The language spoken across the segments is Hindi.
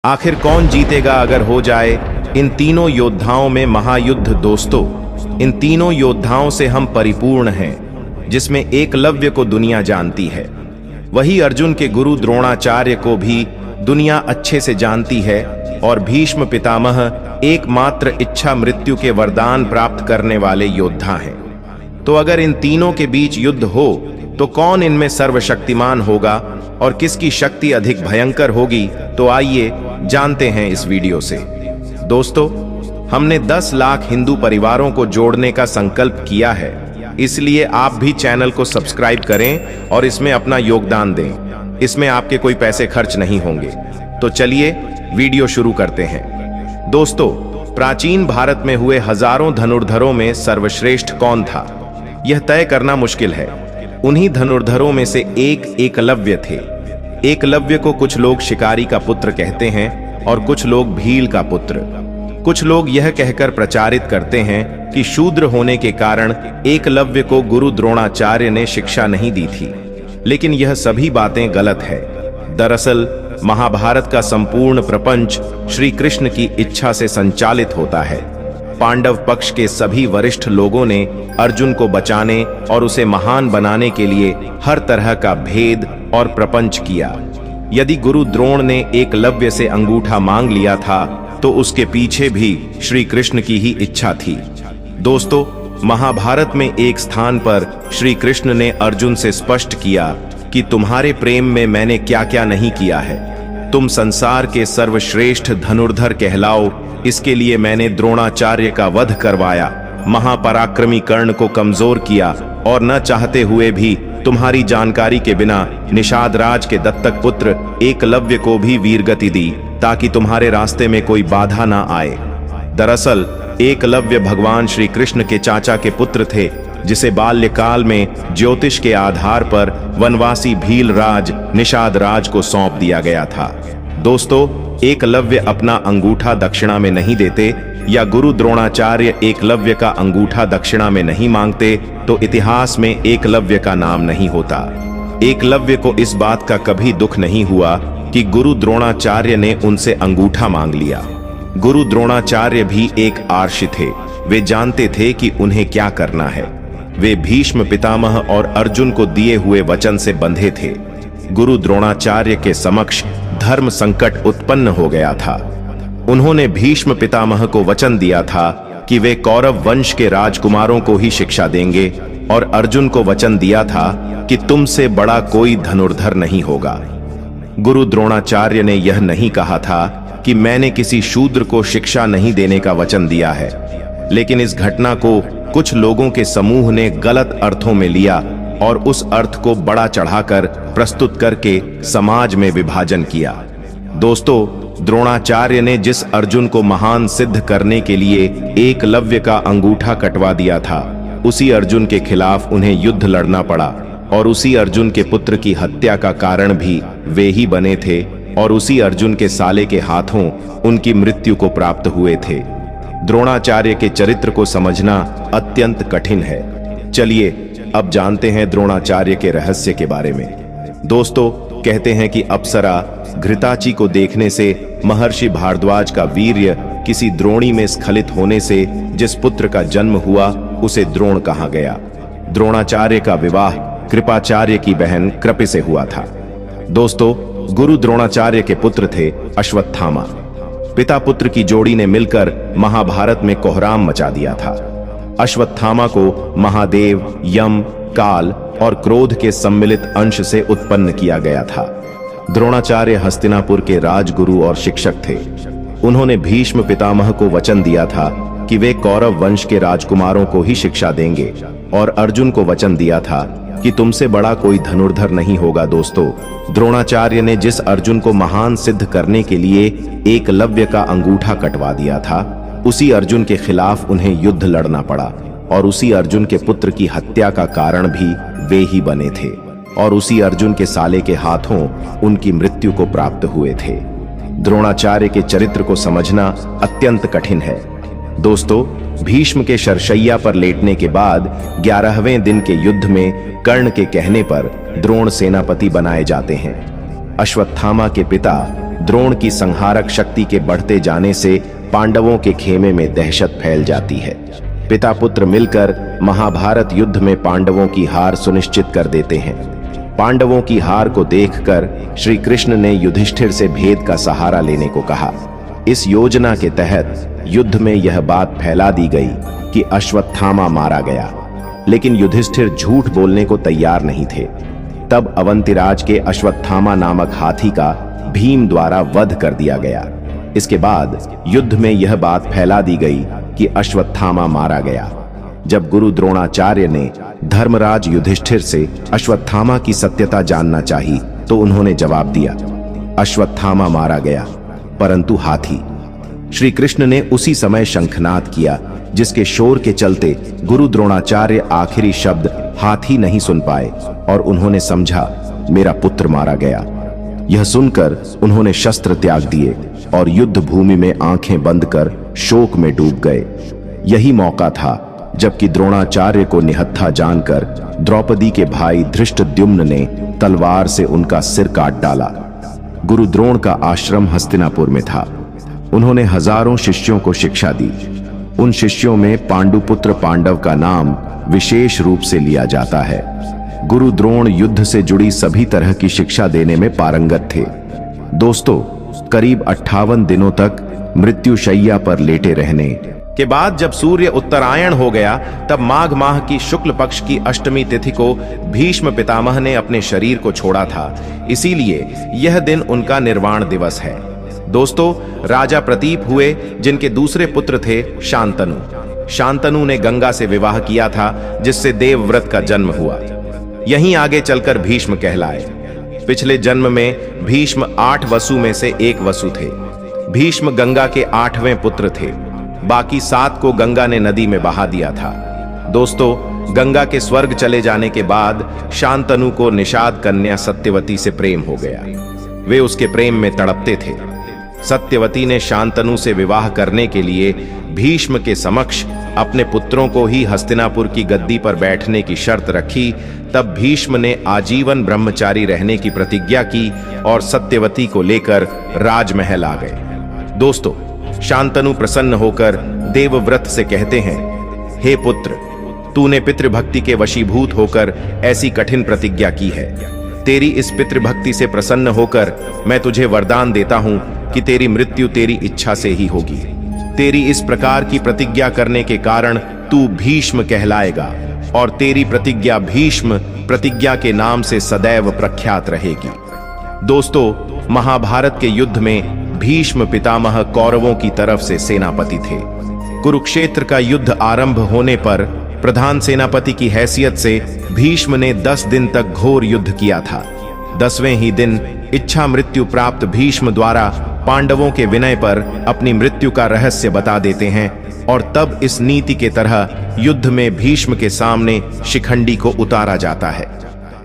आखिर कौन जीतेगा अगर हो जाए इन तीनों योद्धाओं में महायुद्ध। दोस्तों, इन तीनों योद्धाओं से हम परिपूर्ण हैं, जिसमें एकलव्य को दुनिया जानती है, वही अर्जुन के गुरु द्रोणाचार्य को भी दुनिया अच्छे से जानती है, और भीष्म पितामह एकमात्र इच्छा मृत्यु के वरदान प्राप्त करने वाले योद्धा हैं। तो अगर इन तीनों के बीच युद्ध हो तो कौन इनमें सर्वशक्तिमान होगा और किसकी शक्ति अधिक भयंकर होगी? तो आइए जानते हैं इस वीडियो से। दोस्तों, हमने 10 लाख हिंदू परिवारों को जोड़ने का संकल्प किया है, इसलिए आप भी चैनल को सब्सक्राइब करें और इसमें अपना योगदान दें। इसमें आपके कोई पैसे खर्च नहीं होंगे। तो चलिए वीडियो शुरू करते हैं। दोस्तों, प्राचीन भारत में हुए हजारों धनुर्धरों में सर्वश्रेष्ठ कौन था, यह तय करना मुश्किल है। उन्हीं धनुर्धरों में से एक एकलव्य थे। एकलव्य को कुछ लोग शिकारी का पुत्र कहते हैं और कुछ लोग भील का पुत्र। कुछ लोग यह कहकर प्रचारित करते हैं कि शूद्र होने के कारण एकलव्य को गुरु द्रोणाचार्य ने शिक्षा नहीं दी थी, लेकिन यह सभी बातें गलत है। दरअसल महाभारत का संपूर्ण प्रपंच श्री कृष्ण की इच्छा से संचालित होता है। पांडव पक्ष के सभी वरिष्ठ लोगों ने अर्जुन को बचाने और उसे महान बनाने के लिए हर तरह का भेद और प्रपंच किया। यदि गुरु द्रोण ने एकलव्य से अंगूठा मांग लिया था तो उसके पीछे भी श्री कृष्ण की ही इच्छा थी। दोस्तों, महाभारत में एक स्थान पर श्री कृष्ण ने अर्जुन से स्पष्ट किया कि तुम्हारे प्रेम में मैंने क्या क्या नहीं किया है। तुम संसार के सर्वश्रेष्ठ धनुर्धर कहलाओ, इसके लिए मैंने द्रोणाचार्य का वध करवाया, महापराक्रमी कर्ण को कमजोर किया, और न चाहते हुए भी तुम्हारी जानकारी के बिना निषाद राज के दत्तक पुत्र एकलव्य को भी वीरगति दी, ताकि तुम्हारे रास्ते में कोई बाधा ना आए। दरअसल एकलव्य भगवान श्री कृष्ण के चाचा के पुत्र थे, जिसे बाल्यकाल में ज्योतिष के आधार पर वनवासी भील राज निषाद राज को सौंप दिया गया था। दोस्तों, एकलव्य अपना अंगूठा दक्षिणा में नहीं देते या गुरु द्रोणाचार्य एकलव्य का अंगूठा दक्षिणा में नहीं मांगते तो इतिहास में एकलव्य का नाम नहीं होता। एकलव्य को इस बात का कभी दुख नहीं हुआ कि गुरु द्रोणाचार्य ने उनसे अंगूठा मांग लिया। गुरु द्रोणाचार्य भी एक आर्षि थे। वे जानते थे कि उन्हें क्या करना है। वे भीष्म पितामह और अर्जुन को दिए हुए वचन से बंधे थे। गुरु द्रोणाचार्य के समक्ष धर्म संकट उत्पन्न हो गया था। उन्होंने भीष्म पितामह को वचन दिया था कि वे कौरव वंश के राजकुमारों को ही शिक्षा देंगे, और अर्जुन को वचन दिया था कि तुमसे बड़ा कोई धनुर्धर नहीं होगा। गुरु द्रोणाचार्य ने यह नहीं कहा था कि मैंने किसी शूद्र को शिक्षा नहीं देने का वचन दिया है, लेकिन इस घटना को कुछ लोगों के समूह ने गलत अर्थों में लिया और उस अर्थ को बड़ा चढ़ाकर प्रस्तुत करके समाज में विभाजन किया। दोस्तों, द्रोणाचार्य ने जिस अर्जुन को महान सिद्ध करने के लिए एकलव्य का अंगूठा कटवा दिया था, उसी अर्जुन के खिलाफ उन्हें युद्ध लड़ना पड़ा, और उसी अर्जुन के पुत्र की हत्या का कारण भी वे ही बने थे, और उसी अर्जुन के साले के हाथों उनकी मृत्यु को प्राप्त हुए थे। द्रोणाचार्य के चरित्र को समझना अत्यंत कठिन है। चलिए अब जानते हैं द्रोणाचार्य के रहस्य के बारे में। दोस्तों, कहते हैं कि अप्सरा घृताची को देखने से महर्षि भारद्वाज का वीर्य किसी द्रोणी में स्खलित होने से जिस पुत्र का जन्म हुआ उसे द्रोण कहा गया। द्रोणाचार्य का विवाह कृपाचार्य की बहन कृपि से हुआ था। दोस्तों, गुरु द्रोणाचार्य के पुत्र थे अश्वत्थामा। पिता पुत्र की जोड़ी ने मिलकर महाभारत में कोहराम मचा दिया था। अश्वत्थामा को महादेव, यम, काल और क्रोध के सम्मिलित अंश से उत्पन्न किया गया था। द्रोणाचार्य हस्तिनापुर के राजगुरु और शिक्षक थे। उन्होंने भीष्म पितामह को वचन दिया था कि वे कौरव वंश के राजकुमारों को ही शिक्षा देंगे, और अर्जुन को वचन दिया था कि तुमसे बड़ा कोई धनुर्धर नहीं होगा। दोस्तों, द्रोणाचार्य ने जिस अर्जुन को महान सिद्ध करने के लिए एकलव्य का अंगूठा कटवा दिया था, उसी अर्जुन के खिलाफ उन्हें युद्ध लड़ना पड़ा, और उसी अर्जुन के पुत्र की हत्या का कारण भी वे ही बने थे, और उसी अर्जुन के साले के हाथों उनकी मृत्यु को प्राप्त हुए थे। द्रोणाचार्य के चरित्र को समझना अत्यंत कठिन है। दोस्तों, भीष्म के शरशैया पर लेटने के बाद 11वें दिन के युद्ध में कर्ण के कहने पर द्रोण सेनापति बनाए जाते हैं। अश्वत्थामा के पिता द्रोण की संहारक शक्ति के बढ़ते जाने से पांडवों के खेमे में दहशत फैल जाती है। पिता पुत्र मिलकर महाभारत युद्ध में पांडवों की हार सुनिश्चित कर देते हैं। पांडवों की हार को देखकर श्री कृष्ण ने युधिष्ठिर से भेद का सहारा लेने को कहा। इस योजना के तहत युद्ध में यह बात फैला दी गई कि अश्वत्थामा मारा गया, लेकिन युधिष्ठिर झूठ बोलने को तैयार नहीं थे। तब अवंतिराज के अश्वत्थामा नामक हाथी का भीम द्वारा वध कर दिया गया। इसके बाद युद्ध में यह बात फैला दी गई कि अश्वत्थामा मारा गया। जब गुरु द्रोणाचार्य ने धर्मराज युधिष्ठिर से अश्वत्थामा की सत्यता जानना चाही तो उन्होंने जवाब दिया, अश्वत्थामा मारा गया, परंतु हाथी। श्री कृष्ण ने उसी समय शंखनाद किया, जिसके शोर के चलते गुरु द्रोणाचार्य आखिरी शब्द हाथी नहीं सुन पाए और उन्होंने समझा मेरा पुत्र मारा गया। यह सुनकर उन्होंने शस्त्र त्याग दिए और युद्ध भूमि में आंखें बंद कर शोक में डूब गए। यही मौका था जबकि द्रोणाचार्य को निहत्था जानकर द्रौपदी के भाई धृष्टद्युम्न ने तलवार से उनका सिर काट डाला। गुरु द्रोण का आश्रम हस्तिनापुर में था। उन्होंने हजारों शिष्यों को शिक्षा दी। उन शिष्यों में पांडुपुत्र पांडव का नाम विशेष रूप से लिया जाता है। गुरु द्रोण युद्ध से जुड़ी सभी तरह की शिक्षा देने में पारंगत थे। दोस्तों, करीब 58 दिनों तक मृत्युशैया पर लेटे रहने के बाद जब सूर्य उत्तरायण हो गया, तब माघ माह की शुक्ल पक्ष की अष्टमी तिथि को भीष्म पितामह ने अपने शरीर को छोड़ा था। इसीलिए यह दिन उनका निर्वाण दिवस है। दोस्तों, राजा प्रतीप हुए, जिनके दूसरे पुत्र थे शांतनु। शांतनु ने गंगा से विवाह किया था, जिससे देवव्रत का जन्म हुआ। यहीं आगे चलकर भीष्म कहलाए। पिछले जन्म में भीष्म 8 वसु में से एक वसु थे। भीष्म गंगा के 8वें पुत्र थे। बाकी 7 को गंगा ने नदी में बहा दिया था। दोस्तों, गंगा के स्वर्ग चले जाने के बाद शांतनु को निषाद कन्या सत्यवती से प्रेम हो गया। वे उसके प्रेम में तड़पते थे। सत्यवती ने शांतनु से विवाह करने के लिए भीष्म के समक्ष अपने पुत्रों को ही हस्तिनापुर की गद्दी पर बैठने की शर्त रखी। तब भीष्म ने आजीवन ब्रह्मचारी रहने की प्रतिज्ञा की और सत्यवती को लेकर राजमहल आ गए। दोस्तों, शांतनु प्रसन्न होकर देवव्रत से कहते हैं, हे पुत्र, तूने पितृभक्ति के वशीभूत होकर ऐसी कठिन प्रतिज्ञा की है। तेरी इस पितृभक्ति से प्रसन्न होकर मैं तुझे वरदान देता हूं कि तेरी मृत्यु तेरी इच्छा से ही होगी। तेरी इस प्रकार की प्रतिज्ञा करने के कारण तू भीष्म कहलाएगा और तेरी प्रतिज्ञा भीष्म प्रतिज्ञा के नाम से सदैव प्रख्यात रहेगी। दोस्तों, महाभारत के युद्ध में भीष्म पितामह कौरवों की तरफ से सेनापति थे। कुरुक्षेत्र का युद्ध आरंभ होने पर प्रधान सेनापति की हैसियत से भीष्म ने 10 दिन तक घोर युद्ध किया था। 10वें ही दिन इच्छा मृत्यु प्राप्त भीष्म द्वारा पांडवों के विनय पर अपनी मृत्यु का रहस्य बता देते हैं और तब इस नीति के तरह युद्ध में भीष्म के सामने शिखंडी को उतारा जाता है।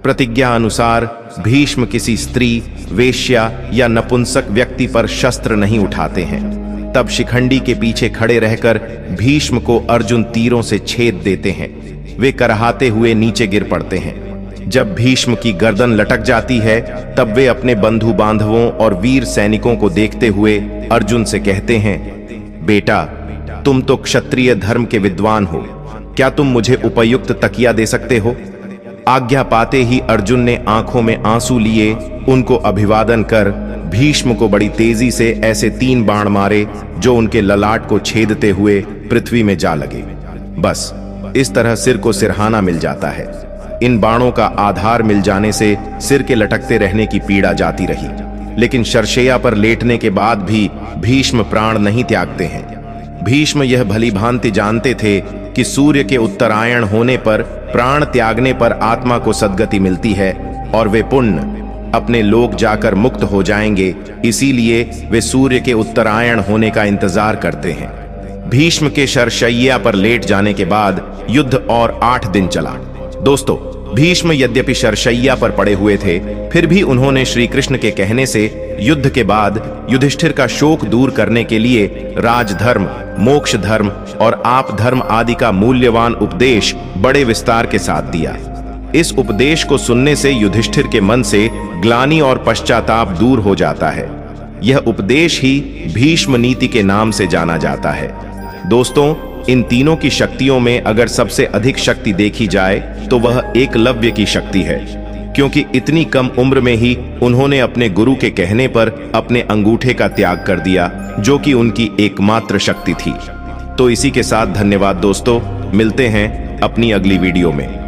प्रतिज्ञा अनुसार भीष्म किसी स्त्री, वेश्या या नपुंसक व्यक्ति पर शस्त्र नहीं उठाते हैं। तब शिखंडी के पीछे खड़े रहकर भीष्म को अर्जुन तीरों से छेद देते हैं। वे करहाते हुए नीचे गिर पड़ते हैं। जब भीष्म की गर्दन लटक जाती है, तब वे अपने बंधु बांधवों और वीर सैनिकों को देखते हुए अर्जुन से कहते हैं, बेटा, तुम तो क्षत्रिय धर्म के विद्वान हो, क्या तुम मुझे उपयुक्त तकिया दे सकते हो? आज्ञा पाते ही अर्जुन ने आंखों में आंसू लिए उनको अभिवादन कर भीष्म को बड़ी तेजी से ऐसे 3 बाण मारे जो उनके ललाट को छेदते हुए पृथ्वी में जा लगे। बस इस तरह सिर को सिरहाना मिल जाता है। इन बाणों का आधार मिल जाने से सिर के लटकते रहने की पीड़ा जाती रही, लेकिन शरशैया पर लेटने के बाद भी भीष्म प्राण नहीं त्यागते हैं। भीष्म यह भली भांति जानते थे कि सूर्य के उत्तरायण होने पर प्राण त्यागने पर आत्मा को सद्गति मिलती है और वे पुण्य अपने लोक जाकर मुक्त हो जाएंगे। इसीलिए वे सूर्य के उत्तरायण होने का इंतजार करते हैं। भीष्म के शरशैया पर लेट जाने के बाद युद्ध और 8 दिन चला। दोस्तों, भीष्म यद्यपि शरशैया पर पड़े हुए थे, फिर भी उन्होंने श्री कृष्ण के कहने से युद्ध के बाद युधिष्ठिर का शोक दूर करने के लिए राजधर्म, मोक्ष धर्म और आप धर्म आदि का मूल्यवान उपदेश बड़े विस्तार के साथ दिया। इस उपदेश को सुनने से युधिष्ठिर के मन से ग्लानि और पश्चाताप दूर हो जाता है। यह उपदेश ही भीष्म नीति के नाम से जाना जाता है। दोस्तों, इन तीनों की शक्तियों में अगर सबसे अधिक शक्ति देखी जाए तो वह एकलव्य की शक्ति है, क्योंकि इतनी कम उम्र में ही उन्होंने अपने गुरु के कहने पर अपने अंगूठे का त्याग कर दिया, जो कि उनकी एकमात्र शक्ति थी। तो इसी के साथ धन्यवाद दोस्तों, मिलते हैं अपनी अगली वीडियो में।